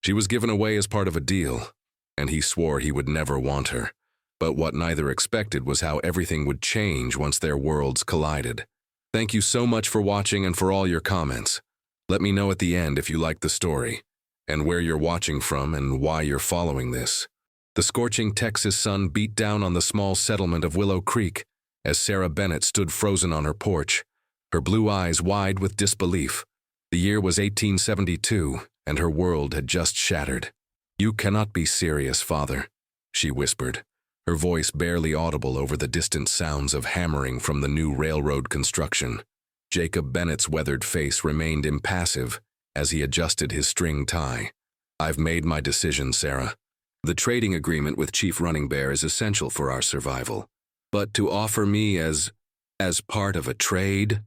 She was given away as part of a deal, and he swore he would never want her. But what neither expected was how everything would change once their worlds collided. Thank you so much for watching and for all your comments. Let me know at the end if you liked the story, and where you're watching from and why you're following this. The scorching Texas sun beat down on the small settlement of Willow Creek as Sarah Bennett stood frozen on her porch, her blue eyes wide with disbelief. The year was 1872, and her world had just shattered. "You cannot be serious, Father," she whispered, her voice barely audible over the distant sounds of hammering from the new railroad construction. Jacob Bennett's weathered face remained impassive as he adjusted his string tie. "I've made my decision, Sarah. The trading agreement with Chief Running Bear is essential for our survival. But to offer me as part of a trade?"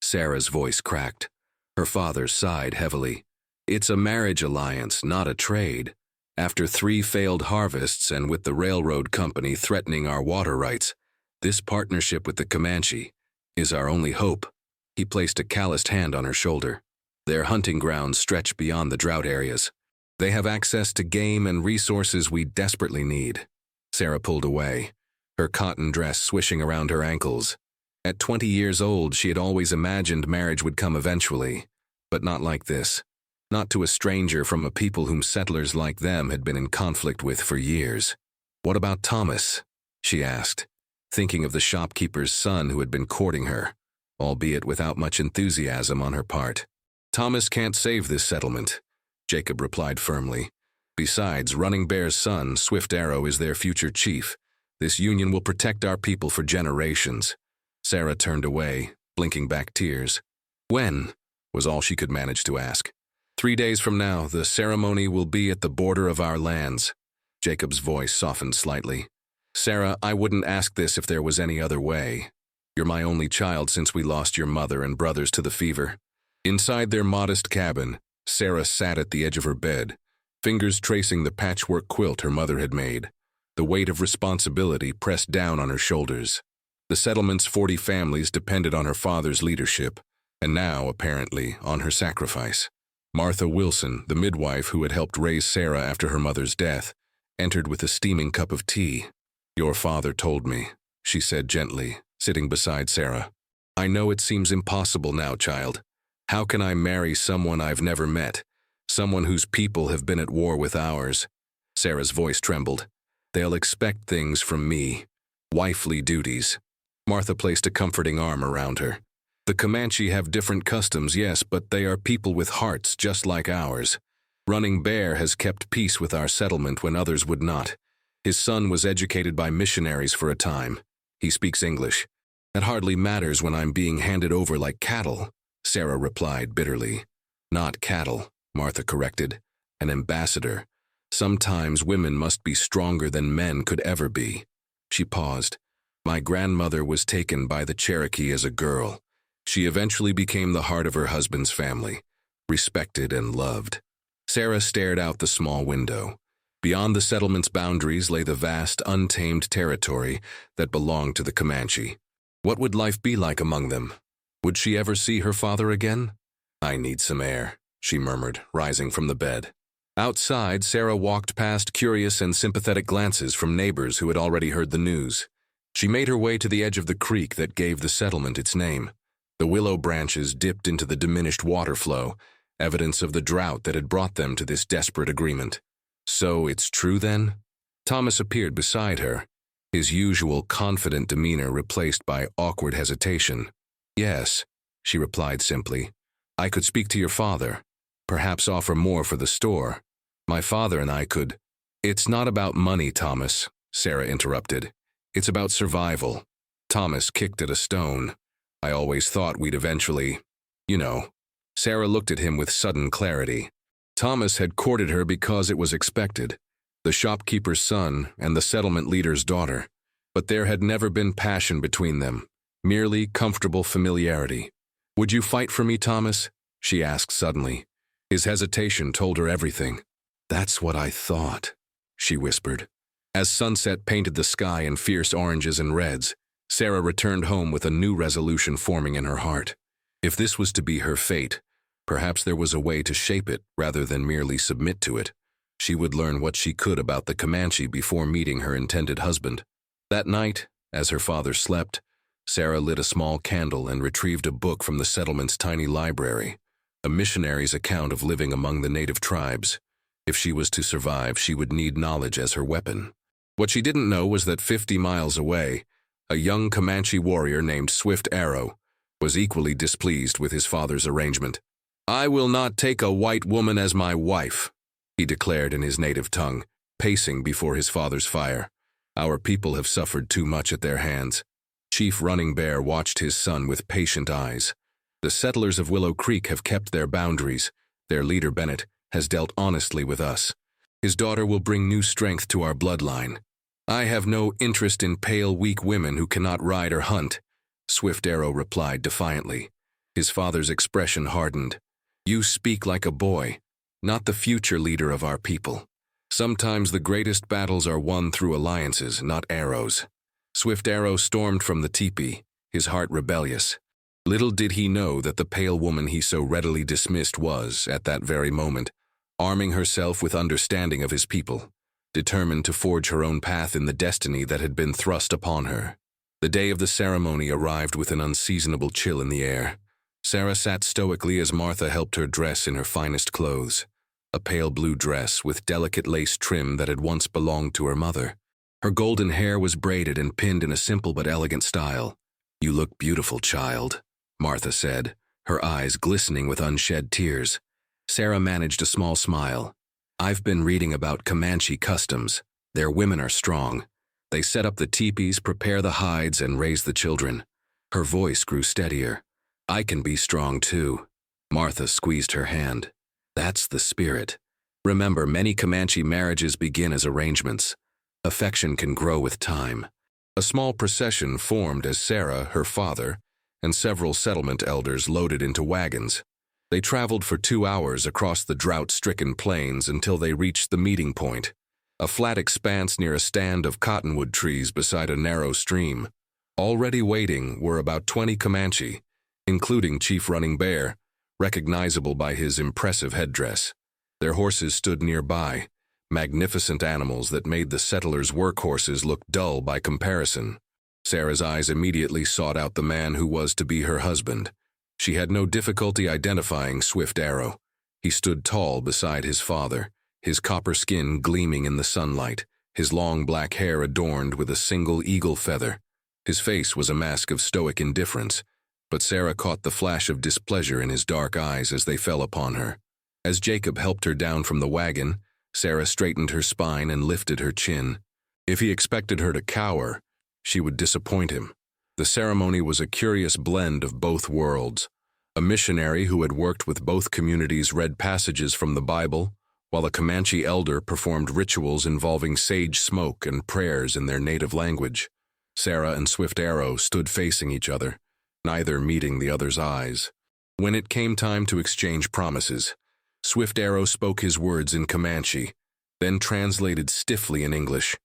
Sarah's voice cracked. Her father sighed heavily. "It's a marriage alliance, not a trade. After 3 failed harvests and with the railroad company threatening our water rights, this partnership with the Comanche is our only hope." He placed a calloused hand on her shoulder. "Their hunting grounds stretch beyond the drought areas. They have access to game and resources we desperately need." Sarah pulled away, her cotton dress swishing around her ankles. At 20 years old, she had always imagined marriage would come eventually, but not like this. Not to a stranger from a people whom settlers like them had been in conflict with for years. "What about Thomas?" she asked, thinking of the shopkeeper's son who had been courting her, albeit without much enthusiasm on her part. "Thomas can't save this settlement," Jacob replied firmly. "Besides, Running Bear's son, Swift Arrow, is their future chief. This union will protect our people for generations." Sarah turned away, blinking back tears. "When?" was all she could manage to ask. 3 days from now, the ceremony will be at the border of our lands." Jacob's voice softened slightly. "Sarah, I wouldn't ask this if there was any other way. You're my only child since we lost your mother and brothers to the fever." Inside their modest cabin, Sarah sat at the edge of her bed, fingers tracing the patchwork quilt her mother had made. The weight of responsibility pressed down on her shoulders. The settlement's 40 families depended on her father's leadership, and now, apparently, on her sacrifice. Martha Wilson, the midwife who had helped raise Sarah after her mother's death, entered with a steaming cup of tea. "Your father told me," she said gently, sitting beside Sarah. "I know it seems impossible now, child. How can I marry someone I've never met, someone whose people have been at war with ours?" Sarah's voice trembled. "They'll expect things from me, wifely duties." Martha placed a comforting arm around her. "The Comanche have different customs, yes, but they are people with hearts just like ours. Running Bear has kept peace with our settlement when others would not. His son was educated by missionaries for a time. He speaks English. That hardly matters when I'm being handed over like cattle," Sarah replied bitterly. "Not cattle," Martha corrected. "An ambassador. Sometimes women must be stronger than men could ever be." She paused. "My grandmother was taken by the Cherokee as a girl. She eventually became the heart of her husband's family, respected and loved." Sarah stared out the small window. Beyond the settlement's boundaries lay the vast, untamed territory that belonged to the Comanche. What would life be like among them? Would she ever see her father again? "I need some air," she murmured, rising from the bed. Outside, Sarah walked past curious and sympathetic glances from neighbors who had already heard the news. She made her way to the edge of the creek that gave the settlement its name. The willow branches dipped into the diminished water flow, evidence of the drought that had brought them to this desperate agreement. "So it's true then?" Thomas appeared beside her, his usual confident demeanor replaced by awkward hesitation. "Yes," she replied simply. "I could speak to your father, perhaps offer more for the store. My father and I could—" "It's not about money, Thomas," Sarah interrupted. "It's about survival." Thomas kicked at a stone. "I always thought we'd eventually, you know." Sarah looked at him with sudden clarity. Thomas had courted her because it was expected, the shopkeeper's son and the settlement leader's daughter. But there had never been passion between them, merely comfortable familiarity. "Would you fight for me, Thomas?" she asked suddenly. His hesitation told her everything. "That's what I thought," she whispered. As sunset painted the sky in fierce oranges and reds, Sarah returned home with a new resolution forming in her heart. If this was to be her fate, perhaps there was a way to shape it rather than merely submit to it. She would learn what she could about the Comanche before meeting her intended husband. That night, as her father slept, Sarah lit a small candle and retrieved a book from the settlement's tiny library, a missionary's account of living among the native tribes. If she was to survive, she would need knowledge as her weapon. What she didn't know was that 50 miles away, a young Comanche warrior named Swift Arrow was equally displeased with his father's arrangement. "I will not take a white woman as my wife," he declared in his native tongue, pacing before his father's fire. "Our people have suffered too much at their hands." Chief Running Bear watched his son with patient eyes. "The settlers of Willow Creek have kept their boundaries. Their leader, Bennett, has dealt honestly with us. His daughter will bring new strength to our bloodline. I have no interest in pale, weak women who cannot ride or hunt," Swift Arrow replied defiantly. His father's expression hardened. "You speak like a boy, not the future leader of our people. Sometimes the greatest battles are won through alliances, not arrows." Swift Arrow stormed from the tepee, his heart rebellious. Little did he know that the pale woman he so readily dismissed was, at that very moment, arming herself with understanding of his people, determined to forge her own path in the destiny that had been thrust upon her. The day of the ceremony arrived with an unseasonable chill in the air. Sarah sat stoically as Martha helped her dress in her finest clothes, a pale blue dress with delicate lace trim that had once belonged to her mother. Her golden hair was braided and pinned in a simple but elegant style. "You look beautiful, child," Martha said, her eyes glistening with unshed tears. Sarah managed a small smile. "I've been reading about Comanche customs. Their women are strong. They set up the teepees, prepare the hides, and raise the children." Her voice grew steadier. "I can be strong too." Martha squeezed her hand. "That's the spirit. Remember, many Comanche marriages begin as arrangements. Affection can grow with time." A small procession formed as Sarah, her father, and several settlement elders loaded into wagons. They traveled for 2 hours across the drought-stricken plains until they reached the meeting point, a flat expanse near a stand of cottonwood trees beside a narrow stream. Already waiting were about 20 Comanche, including Chief Running Bear, recognizable by his impressive headdress. Their horses stood nearby, magnificent animals that made the settlers' workhorses look dull by comparison. Sarah's eyes immediately sought out the man who was to be her husband. She had no difficulty identifying Swift Arrow. He stood tall beside his father, his copper skin gleaming in the sunlight, his long black hair adorned with a single eagle feather. His face was a mask of stoic indifference, but Sarah caught the flash of displeasure in his dark eyes as they fell upon her. As Jacob helped her down from the wagon, Sarah straightened her spine and lifted her chin. If he expected her to cower, she would disappoint him. The ceremony was a curious blend of both worlds. A missionary who had worked with both communities read passages from the Bible, while a Comanche elder performed rituals involving sage smoke and prayers in their native language. Sarah and Swift Arrow stood facing each other, neither meeting the other's eyes. When it came time to exchange promises, Swift Arrow spoke his words in Comanche, then translated stiffly in English.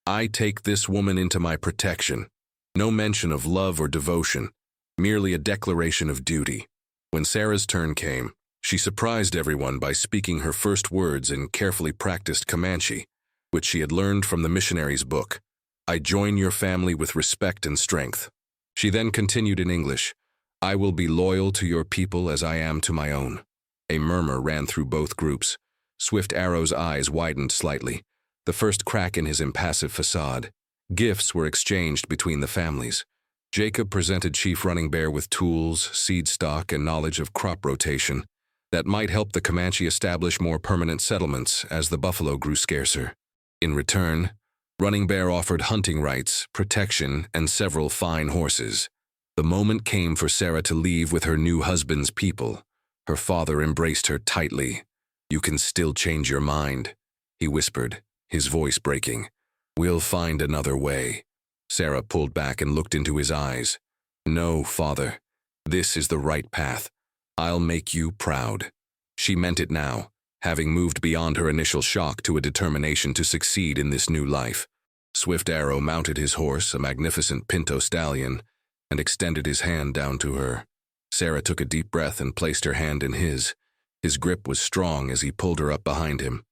"I take this woman into my protection." No mention of love or devotion, merely a declaration of duty. When Sarah's turn came, she surprised everyone by speaking her first words in carefully practiced Comanche, which she had learned from the missionary's book. "I join your family with respect and strength." She then continued in English, "I will be loyal to your people as I am to my own." A murmur ran through both groups. Swift Arrow's eyes widened slightly, the first crack in his impassive facade. Gifts were exchanged between the families. Jacob presented Chief Running Bear with tools, seed stock, and knowledge of crop rotation that might help the Comanche establish more permanent settlements as the buffalo grew scarcer. In return, Running Bear offered hunting rights, protection, and several fine horses. The moment came for Sarah to leave with her new husband's people. Her father embraced her tightly. "You can still change your mind," he whispered, his voice breaking. "We'll find another way." Sarah pulled back and looked into his eyes. "No, father. This is the right path. I'll make you proud." She meant it now, having moved beyond her initial shock to a determination to succeed in this new life. Swift Arrow mounted his horse, a magnificent pinto stallion, and extended his hand down to her. Sarah took a deep breath and placed her hand in his. His grip was strong as he pulled her up behind him.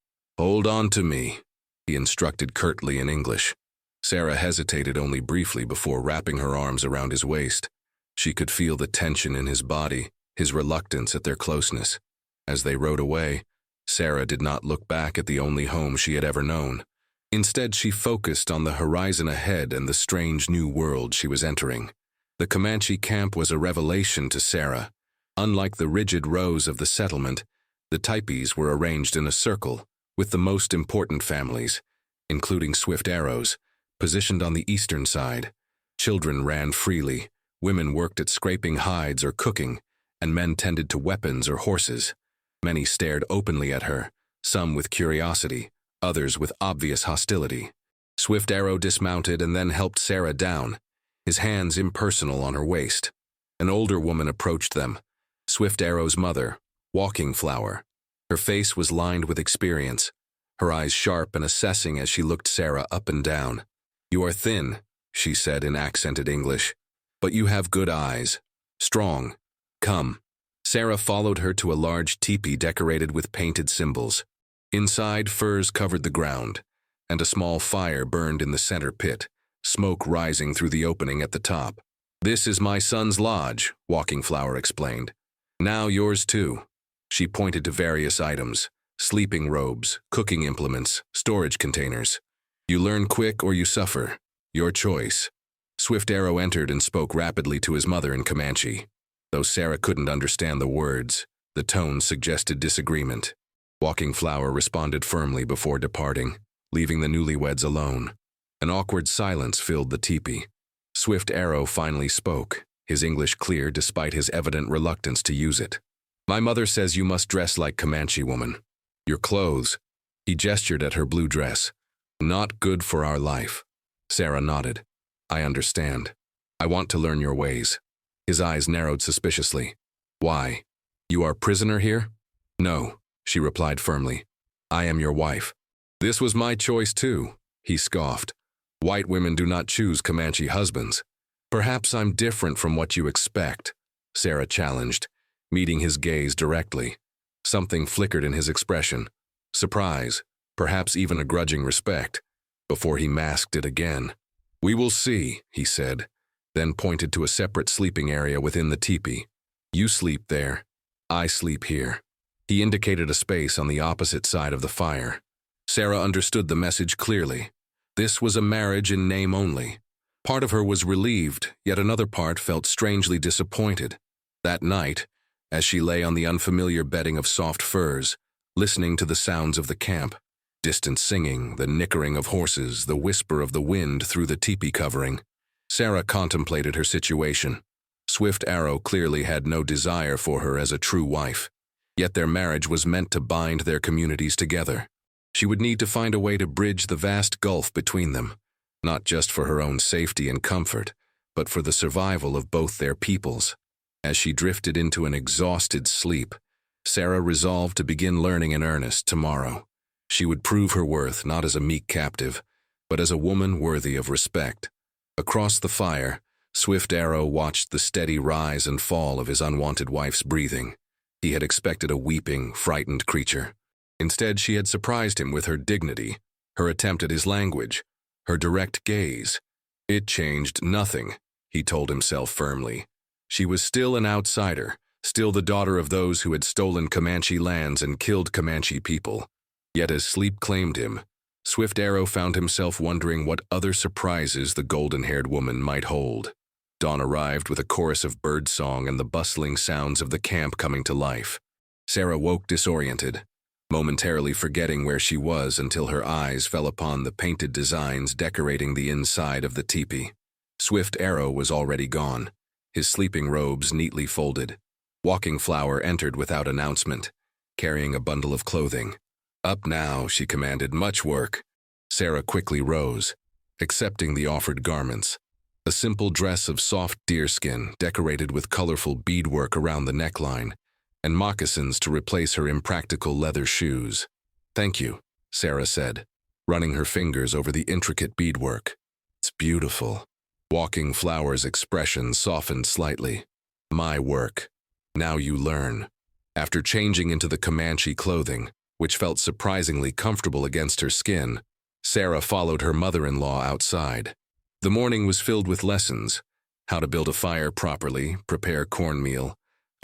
Hold on to me, he instructed curtly in English. Sarah hesitated only briefly before wrapping her arms around his waist. She could feel the tension in his body, his reluctance at their closeness. As they rode away, Sarah did not look back at the only home she had ever known. Instead, she focused on the horizon ahead and the strange new world she was entering. The Comanche camp was a revelation to Sarah. Unlike the rigid rows of the settlement, the tepees were arranged in a circle, with the most important families, including swift arrows, positioned on the eastern side. Children ran freely, women worked at scraping hides or cooking, and men tended to weapons or horses. Many stared openly at her, some with curiosity, others with obvious hostility. Swift Arrow dismounted and then helped Sarah down, his hands impersonal on her waist. An older woman approached them, Swift Arrow's mother, Walking Flower. Her face was lined with experience, her eyes sharp and assessing as she looked Sarah up and down. "You are thin," she said in accented English, "but you have good eyes. Strong. Come." Sarah followed her to a large tepee decorated with painted symbols. Inside, furs covered the ground, and a small fire burned in the center pit, smoke rising through the opening at the top. "This is my son's lodge," Walking Flower explained. "Now yours too." She pointed to various items, sleeping robes, cooking implements, storage containers. "You learn quick or you suffer. Your choice." Swift Arrow entered and spoke rapidly to his mother in Comanche. Though Sarah couldn't understand the words, the tone suggested disagreement. Walking Flower responded firmly before departing, leaving the newlyweds alone. An awkward silence filled the tepee. Swift Arrow finally spoke, his English clear despite his evident reluctance to use it. "My mother says you must dress like Comanche woman. Your clothes," he gestured at her blue dress, "not good for our life." Sarah nodded. "I understand. I want to learn your ways." His eyes narrowed suspiciously. "Why? You are prisoner here?" "No," she replied firmly. "I am your wife." "This was my choice too," he scoffed. "White women do not choose Comanche husbands." "Perhaps I'm different from what you expect," Sarah challenged, meeting his gaze directly. Something flickered in his expression. Surprise, perhaps even a grudging respect, before he masked it again. "We will see," he said, then pointed to a separate sleeping area within the tepee. "You sleep there. I sleep here." He indicated a space on the opposite side of the fire. Sarah understood the message clearly. This was a marriage in name only. Part of her was relieved, yet another part felt strangely disappointed. That night, as she lay on the unfamiliar bedding of soft furs, listening to the sounds of the camp, distant singing, the nickering of horses, the whisper of the wind through the tepee covering, Sarah contemplated her situation. Swift Arrow clearly had no desire for her as a true wife, yet their marriage was meant to bind their communities together. She would need to find a way to bridge the vast gulf between them, not just for her own safety and comfort, but for the survival of both their peoples. As she drifted into an exhausted sleep, Sarah resolved to begin learning in earnest tomorrow. She would prove her worth not as a meek captive, but as a woman worthy of respect. Across the fire, Swift Arrow watched the steady rise and fall of his unwanted wife's breathing. He had expected a weeping, frightened creature. Instead, she had surprised him with her dignity, her attempt at his language, her direct gaze. It changed nothing, he told himself firmly. She was still an outsider, still the daughter of those who had stolen Comanche lands and killed Comanche people. Yet as sleep claimed him, Swift Arrow found himself wondering what other surprises the golden-haired woman might hold. Dawn arrived with a chorus of birdsong and the bustling sounds of the camp coming to life. Sarah woke disoriented, momentarily forgetting where she was until her eyes fell upon the painted designs decorating the inside of the tepee. Swift Arrow was already gone, his sleeping robes neatly folded. Walking Flower entered without announcement, carrying a bundle of clothing. "Up now," she commanded, "much work." Sarah quickly rose, accepting the offered garments. A simple dress of soft deerskin decorated with colorful beadwork around the neckline, and moccasins to replace her impractical leather shoes. "Thank you," Sarah said, running her fingers over the intricate beadwork. "It's beautiful." Walking Flower's expression softened slightly. "My work. Now you learn." After changing into the Comanche clothing, which felt surprisingly comfortable against her skin. Sarah followed her mother-in-law outside. The morning was filled with lessons: how to build a fire properly, prepare cornmeal,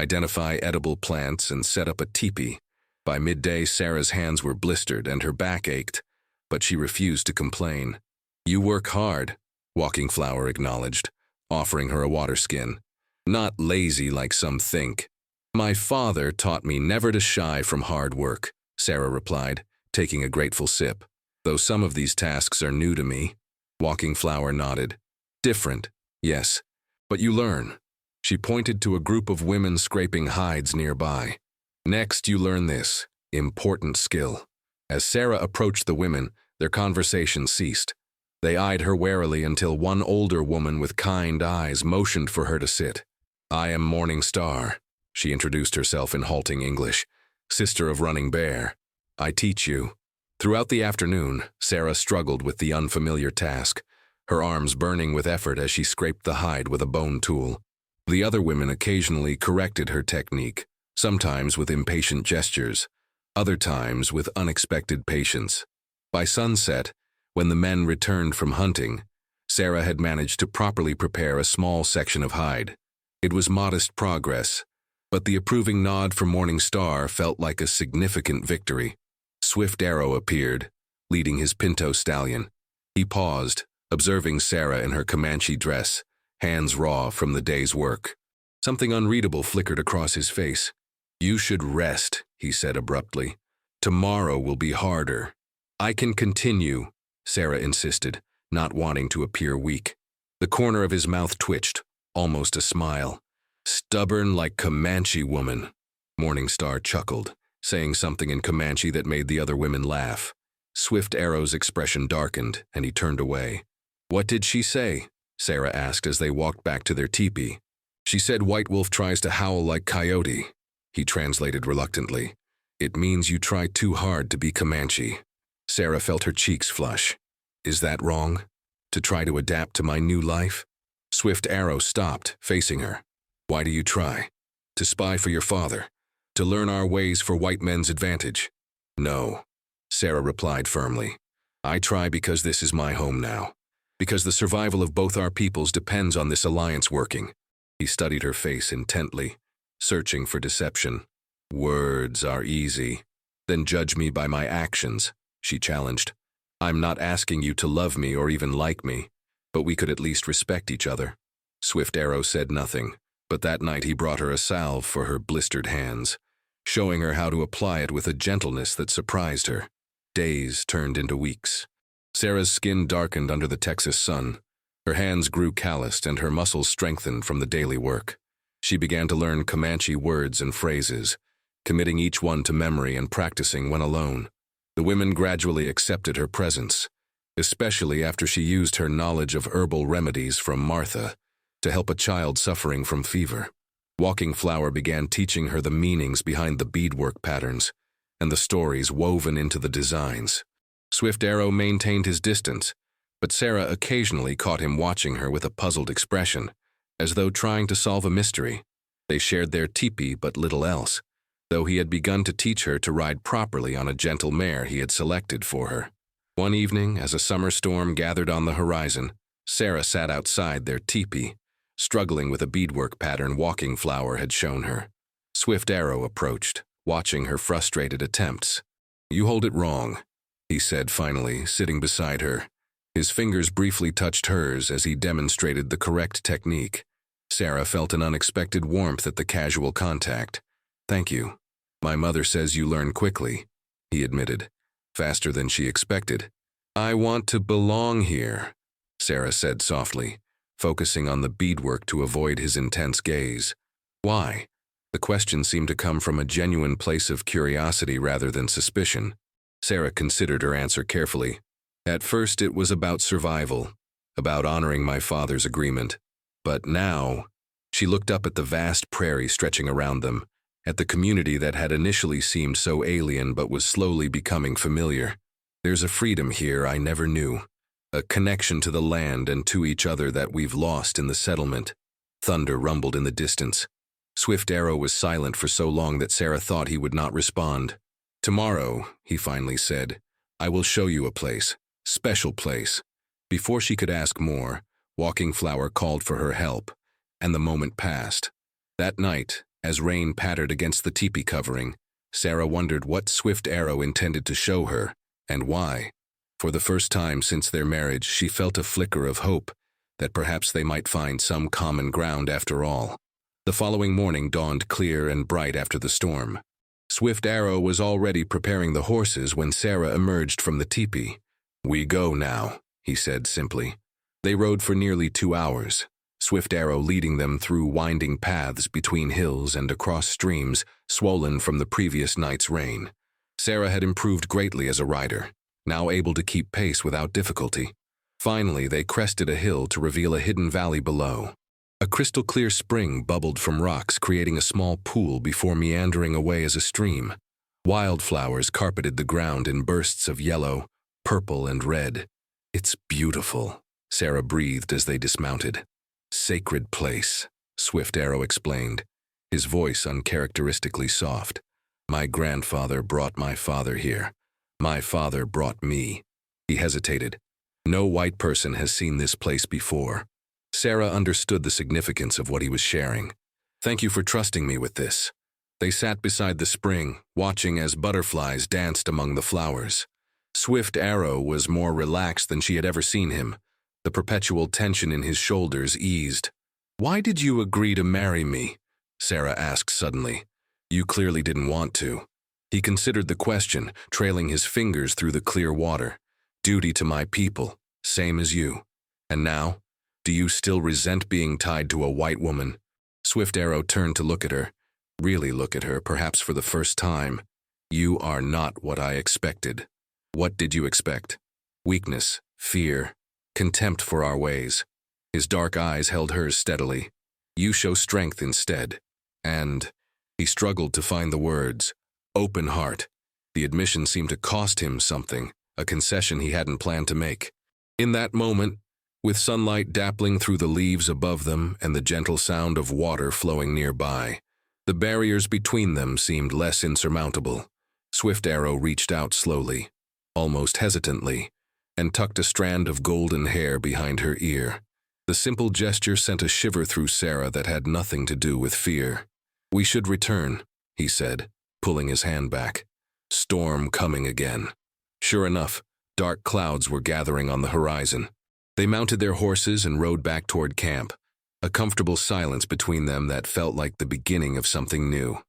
identify edible plants, and set up a tepee. By midday, Sarah's hands were blistered and her back ached, but she refused to complain. "You work hard," Walking Flower acknowledged, offering her a water skin. "Not lazy like some think." "My father taught me never to shy from hard work," Sarah replied, taking a grateful sip. "Though some of these tasks are new to me." Walking Flower nodded. "Different, yes, but you learn." She pointed to a group of women scraping hides nearby. "Next, you learn this important skill." As Sarah approached the women, their conversation ceased. They eyed her warily until one older woman with kind eyes motioned for her to sit. "I am Morning Star," she introduced herself in halting English, "sister of Running Bear. I teach you." Throughout the afternoon, Sarah struggled with the unfamiliar task, her arms burning with effort as she scraped the hide with a bone tool. The other women occasionally corrected her technique, sometimes with impatient gestures, other times with unexpected patience. By sunset, when the men returned from hunting, Sarah had managed to properly prepare a small section of hide. It was modest progress, but the approving nod from Morning Star felt like a significant victory. Swift Arrow appeared, leading his pinto stallion. He paused, observing Sarah in her Comanche dress, hands raw from the day's work. Something unreadable flickered across his face. "You should rest," he said abruptly. "Tomorrow will be harder." "I can continue," Sarah insisted, not wanting to appear weak. The corner of his mouth twitched, almost a smile. "Stubborn like Comanche woman." Morning Star chuckled, saying something in Comanche that made the other women laugh. Swift Arrow's expression darkened, and he turned away. "What did she say?" Sarah asked as they walked back to their tepee. "She said White Wolf tries to howl like coyote," he translated reluctantly. "It means you try too hard to be Comanche." Sarah felt her cheeks flush. "Is that wrong? To try to adapt to my new life?" Swift Arrow stopped, facing her. "Why do you try? To spy for your father? To learn our ways for white men's advantage?" "No," Sarah replied firmly. "I try because this is my home now. Because the survival of both our peoples depends on this alliance working." He studied her face intently, searching for deception. "Words are easy. Then judge me by my actions," she challenged. "I'm not asking you to love me or even like me, but we could at least respect each other." Swift Arrow said nothing, but that night he brought her a salve for her blistered hands, showing her how to apply it with a gentleness that surprised her. Days turned into weeks. Sarah's skin darkened under the Texas sun. Her hands grew calloused and her muscles strengthened from the daily work. She began to learn Comanche words and phrases, committing each one to memory and practicing when alone. The women gradually accepted her presence, especially after she used her knowledge of herbal remedies from Martha to help a child suffering from fever. Walking Flower began teaching her the meanings behind the beadwork patterns and the stories woven into the designs. Swift Arrow maintained his distance, but Sarah occasionally caught him watching her with a puzzled expression, as though trying to solve a mystery. They shared their tepee but little else, though he had begun to teach her to ride properly on a gentle mare he had selected for her. One evening, as a summer storm gathered on the horizon, Sarah sat outside their tepee, struggling with a beadwork pattern Walking Flower had shown her. Swift Arrow approached, watching her frustrated attempts. "You hold it wrong," he said finally, sitting beside her. His fingers briefly touched hers as he demonstrated the correct technique. Sarah felt an unexpected warmth at the casual contact. "Thank you. My mother says you learn quickly," he admitted, faster than she expected. "I want to belong here," Sarah said softly, focusing on the beadwork to avoid his intense gaze. "Why?" The question seemed to come from a genuine place of curiosity rather than suspicion. Sarah considered her answer carefully. "At first it was about survival, about honoring my father's agreement. But now," she looked up at the vast prairie stretching around them, at the community that had initially seemed so alien but was slowly becoming familiar. "There's a freedom here I never knew, a connection to the land and to each other that we've lost in the settlement." Thunder rumbled in the distance. Swift Arrow was silent for so long that Sarah thought he would not respond. Tomorrow, he finally said, I will show you a place, special place. Before she could ask more, Walking Flower called for her help, and the moment passed. That night, as rain pattered against the tepee covering, Sarah wondered what Swift Arrow intended to show her, and why. For the first time since their marriage, she felt a flicker of hope that perhaps they might find some common ground after all. The following morning dawned clear and bright after the storm. Swift Arrow was already preparing the horses when Sarah emerged from the tepee. We go now, he said simply. They rode for nearly 2 hours, Swift Arrow leading them through winding paths between hills and across streams swollen from the previous night's rain. Sarah had improved greatly as a rider, now able to keep pace without difficulty. Finally, they crested a hill to reveal a hidden valley below. A crystal-clear spring bubbled from rocks, creating a small pool before meandering away as a stream. Wildflowers carpeted the ground in bursts of yellow, purple, and red. It's beautiful, Sarah breathed as they dismounted. Sacred place, Swift Arrow explained, his voice uncharacteristically soft. My grandfather brought my father here. My father brought me. He hesitated. No white person has seen this place before. Sarah understood the significance of what he was sharing. Thank you for trusting me with this. They sat beside the spring, watching as butterflies danced among the flowers. Swift Arrow was more relaxed than she had ever seen him. The perpetual tension in his shoulders eased. Why did you agree to marry me? Sarah asked suddenly. You clearly didn't want to. He considered the question, trailing his fingers through the clear water. Duty to my people, same as you. And now, do you still resent being tied to a white woman? Swift Arrow turned to look at her, really look at her, perhaps for the first time. You are not what I expected. What did you expect? Weakness, fear, contempt for our ways. His dark eyes held hers steadily. You show strength instead. And he struggled to find the words. Open heart. The admission seemed to cost him something, a concession he hadn't planned to make. In that moment, with sunlight dappling through the leaves above them and the gentle sound of water flowing nearby, the barriers between them seemed less insurmountable. Swift Arrow reached out slowly, almost hesitantly, and tucked a strand of golden hair behind her ear. The simple gesture sent a shiver through Sarah that had nothing to do with fear. We should return, he said, pulling his hand back. Storm coming again. Sure enough, dark clouds were gathering on the horizon. They mounted their horses and rode back toward camp, a comfortable silence between them that felt like the beginning of something new.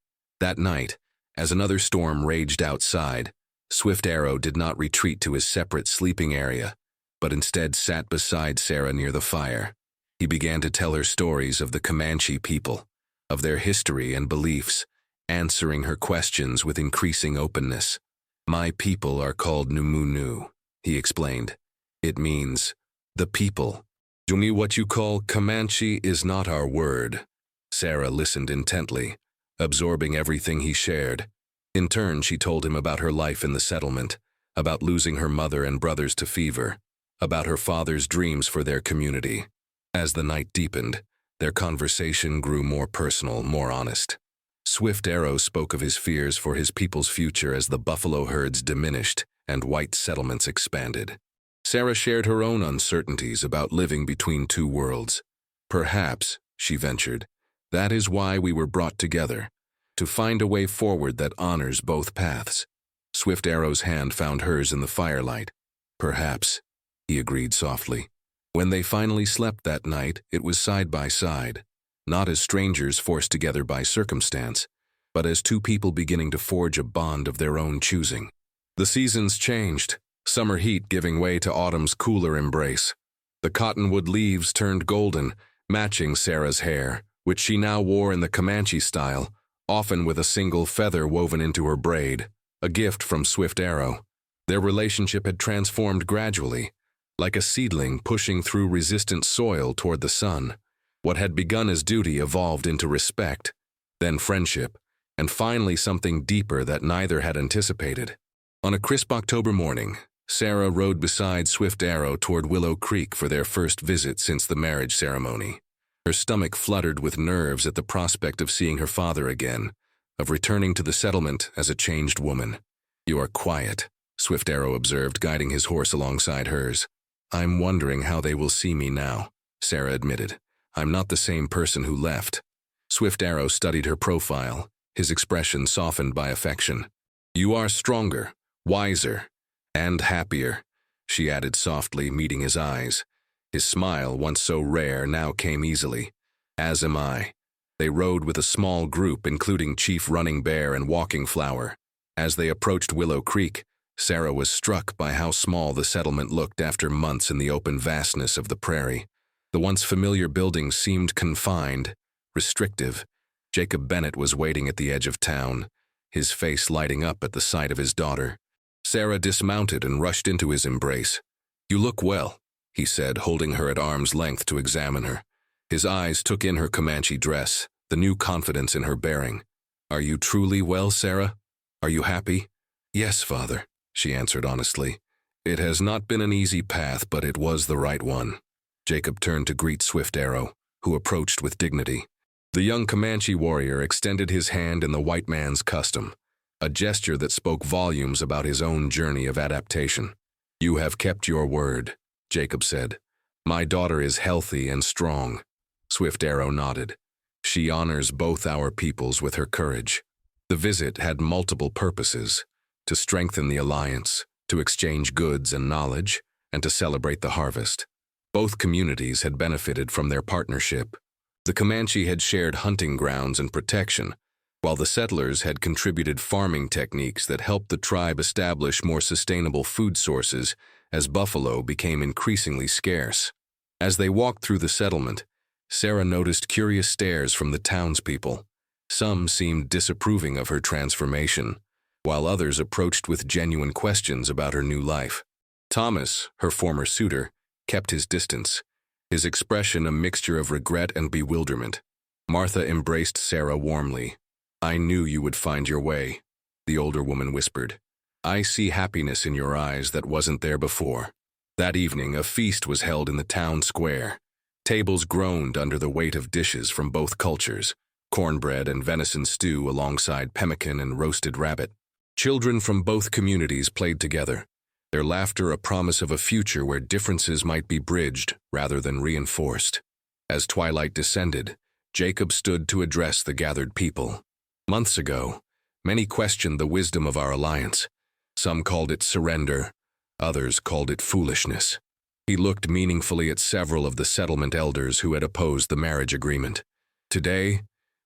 That night, as another storm raged outside, Swift Arrow did not retreat to his separate sleeping area, but instead sat beside Sarah near the fire. He began to tell her stories of the Comanche people, of their history and beliefs, answering her questions with increasing openness. My people are called Numunu, he explained. It means, the people. To me, what you call Comanche is not our word. Sarah listened intently, absorbing everything he shared. In turn, she told him about her life in the settlement, about losing her mother and brothers to fever, about her father's dreams for their community. As the night deepened, their conversation grew more personal, more honest. Swift Arrow spoke of his fears for his people's future as the buffalo herds diminished and white settlements expanded. Sarah shared her own uncertainties about living between two worlds. Perhaps, she ventured, that is why we were brought together, to find a way forward that honors both paths. Swift Arrow's hand found hers in the firelight. Perhaps, he agreed softly. When they finally slept that night, it was side by side, not as strangers forced together by circumstance, but as two people beginning to forge a bond of their own choosing. The seasons changed, summer heat giving way to autumn's cooler embrace. The cottonwood leaves turned golden, matching Sarah's hair, which she now wore in the Comanche style, often with a single feather woven into her braid, a gift from Swift Arrow. Their relationship had transformed gradually, like a seedling pushing through resistant soil toward the sun. What had begun as duty evolved into respect, then friendship, and finally something deeper that neither had anticipated. On a crisp October morning, Sarah rode beside Swift Arrow toward Willow Creek for their first visit since the marriage ceremony. Her stomach fluttered with nerves at the prospect of seeing her father again, of returning to the settlement as a changed woman. You are quiet, Swift Arrow observed, guiding his horse alongside hers. I'm wondering how they will see me now, Sarah admitted. I'm not the same person who left. Swift Arrow studied her profile, his expression softened by affection. You are stronger, wiser, and happier, she added softly, meeting his eyes. His smile, once so rare, now came easily. As am I. They rode with a small group, including Chief Running Bear and Walking Flower. As they approached Willow Creek, Sarah was struck by how small the settlement looked after months in the open vastness of the prairie. The once familiar buildings seemed confined, restrictive. Jacob Bennett was waiting at the edge of town, his face lighting up at the sight of his daughter. Sarah dismounted and rushed into his embrace. You look well, he said, holding her at arm's length to examine her. His eyes took in her Comanche dress, the new confidence in her bearing. Are you truly well, Sarah? Are you happy? Yes, father, she answered honestly. It has not been an easy path, but it was the right one. Jacob turned to greet Swift Arrow, who approached with dignity. The young Comanche warrior extended his hand in the white man's custom, a gesture that spoke volumes about his own journey of adaptation. You have kept your word, Jacob said. My daughter is healthy and strong. Swift Arrow nodded. She honors both our peoples with her courage. The visit had multiple purposes: to strengthen the alliance, to exchange goods and knowledge, and to celebrate the harvest. Both communities had benefited from their partnership. The Comanche had shared hunting grounds and protection, while the settlers had contributed farming techniques that helped the tribe establish more sustainable food sources as buffalo became increasingly scarce. As they walked through the settlement, Sarah noticed curious stares from the townspeople. Some seemed disapproving of her transformation, while others approached with genuine questions about her new life. Thomas, her former suitor, kept his distance, his expression a mixture of regret and bewilderment. Martha embraced Sarah warmly. I knew you would find your way, the older woman whispered. I see happiness in your eyes that wasn't there before. That evening, a feast was held in the town square. Tables groaned under the weight of dishes from both cultures, cornbread and venison stew alongside pemmican and roasted rabbit. Children from both communities played together, their laughter a promise of a future where differences might be bridged rather than reinforced. As twilight descended, Jacob stood to address the gathered people. Months ago, many questioned the wisdom of our alliance. Some called it surrender, others called it foolishness. He looked meaningfully at several of the settlement elders who had opposed the marriage agreement. Today,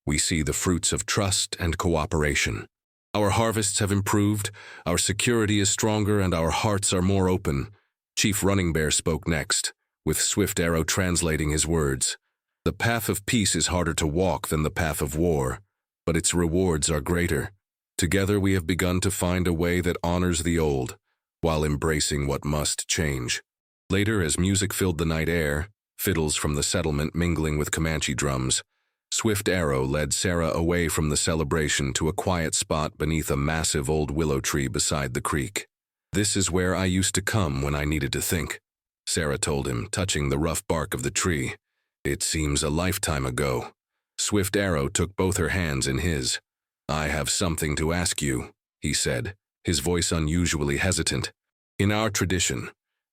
we see the fruits of trust and cooperation. Our harvests have improved, our security is stronger, and our hearts are more open. Chief Running Bear spoke next, with Swift Arrow translating his words. The path of peace is harder to walk than the path of war, but its rewards are greater. Together we have begun to find a way that honors the old, while embracing what must change. Later, as music filled the night air, fiddles from the settlement mingling with Comanche drums, Swift Arrow led Sarah away from the celebration to a quiet spot beneath a massive old willow tree beside the creek. This is where I used to come when I needed to think, Sarah told him, touching the rough bark of the tree. It seems a lifetime ago. Swift Arrow took both her hands in his. I have something to ask you, he said, his voice unusually hesitant. In our tradition,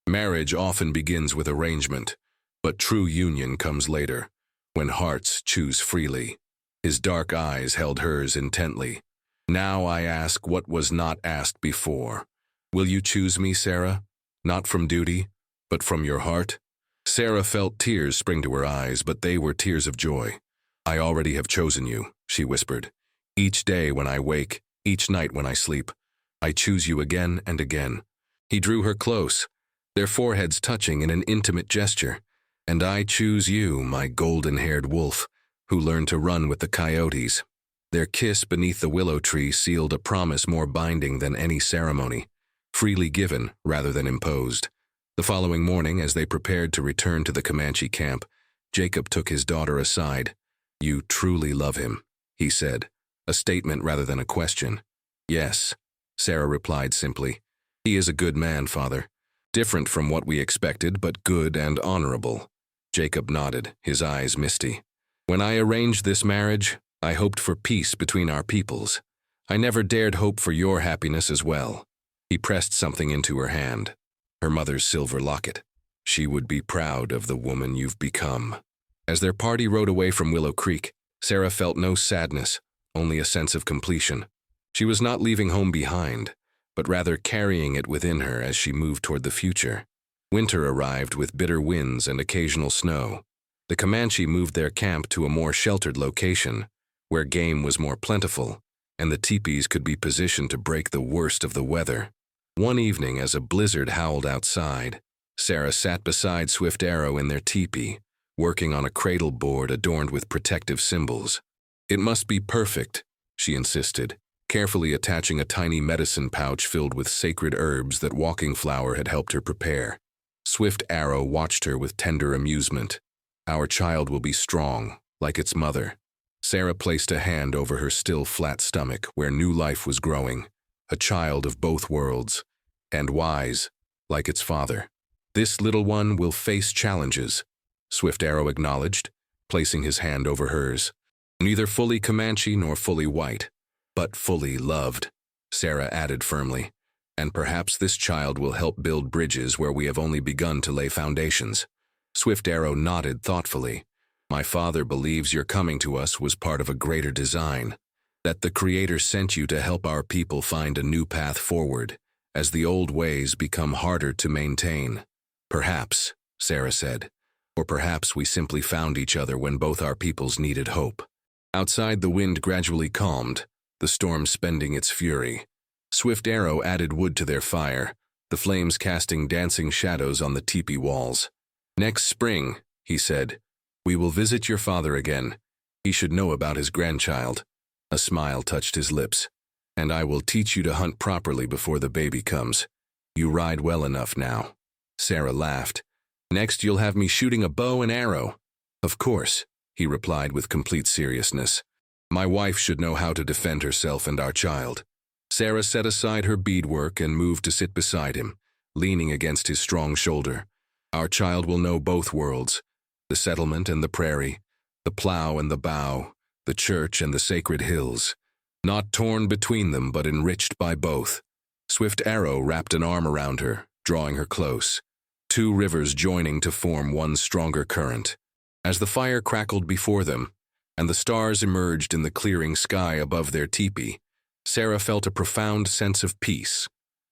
marriage often begins with arrangement, but true union comes later, when hearts choose freely. His dark eyes held hers intently. Now I ask what was not asked before. Will you choose me, Sarah? Not from duty, but from your heart? Sarah felt tears spring to her eyes, but they were tears of joy. I already have chosen you, she whispered. Each day when I wake, each night when I sleep, I choose you again and again. He drew her close, their foreheads touching in an intimate gesture. And I choose you, my golden-haired wolf, who learned to run with the coyotes. Their kiss beneath the willow tree sealed a promise more binding than any ceremony, freely given rather than imposed. The following morning, as they prepared to return to the Comanche camp, Jacob took his daughter aside. You truly love him, he said, a statement rather than a question. Yes, Sarah replied simply. He is a good man, father. Different from what we expected, but good and honorable. Jacob nodded, his eyes misty. When I arranged this marriage, I hoped for peace between our peoples. I never dared hope for your happiness as well. He pressed something into her hand. Her mother's silver locket. She would be proud of the woman you've become. As their party rode away from Willow Creek, Sarah felt no sadness, only a sense of completion. She was not leaving home behind, but rather carrying it within her as she moved toward the future. Winter arrived with bitter winds and occasional snow. The Comanche moved their camp to a more sheltered location, where game was more plentiful, and the teepees could be positioned to break the worst of the weather. One evening, as a blizzard howled outside, Sarah sat beside Swift Arrow in their tepee, working on a cradle board adorned with protective symbols. It must be perfect, she insisted, carefully attaching a tiny medicine pouch filled with sacred herbs that Walking Flower had helped her prepare. Swift Arrow watched her with tender amusement. Our child will be strong, like its mother. Sarah placed a hand over her still flat stomach where new life was growing, a child of both worlds, and wise, like its father. This little one will face challenges, Swift Arrow acknowledged, placing his hand over hers. Neither fully Comanche nor fully white, but fully loved, Sarah added firmly. And perhaps this child will help build bridges where we have only begun to lay foundations. Swift Arrow nodded thoughtfully. My father believes your coming to us was part of a greater design, that the Creator sent you to help our people find a new path forward, as the old ways become harder to maintain. Perhaps, Sarah said, or perhaps we simply found each other when both our peoples needed hope. Outside, the wind gradually calmed, the storm spending its fury. Swift Arrow added wood to their fire, the flames casting dancing shadows on the tepee walls. Next spring, he said, we will visit your father again. He should know about his grandchild. A smile touched his lips. And I will teach you to hunt properly before the baby comes. You ride well enough now. Sarah laughed. Next you'll have me shooting a bow and arrow. Of course, he replied with complete seriousness. My wife should know how to defend herself and our child. Sarah set aside her beadwork and moved to sit beside him, leaning against his strong shoulder. Our child will know both worlds, the settlement and the prairie, the plow and the bow, the church and the sacred hills. Not torn between them, but enriched by both. Swift Arrow wrapped an arm around her, drawing her close. Two rivers joining to form one stronger current. As the fire crackled before them, and the stars emerged in the clearing sky above their tepee, Sarah felt a profound sense of peace.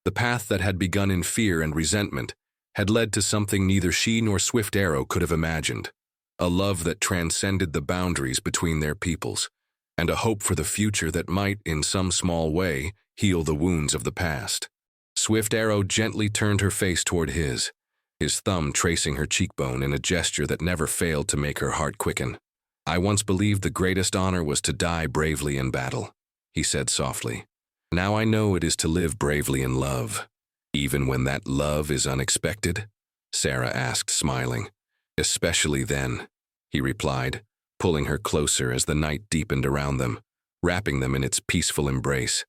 The path that had begun in fear and resentment had led to something neither she nor Swift Arrow could have imagined. A love that transcended the boundaries between their peoples, and a hope for the future that might, in some small way, heal the wounds of the past. Swift Arrow gently turned her face toward his thumb tracing her cheekbone in a gesture that never failed to make her heart quicken. I once believed the greatest honor was to die bravely in battle, he said softly. Now I know it is to live bravely in love. Even when that love is unexpected? Sarah asked, smiling. Especially then, he replied, pulling her closer as the night deepened around them, wrapping them in its peaceful embrace.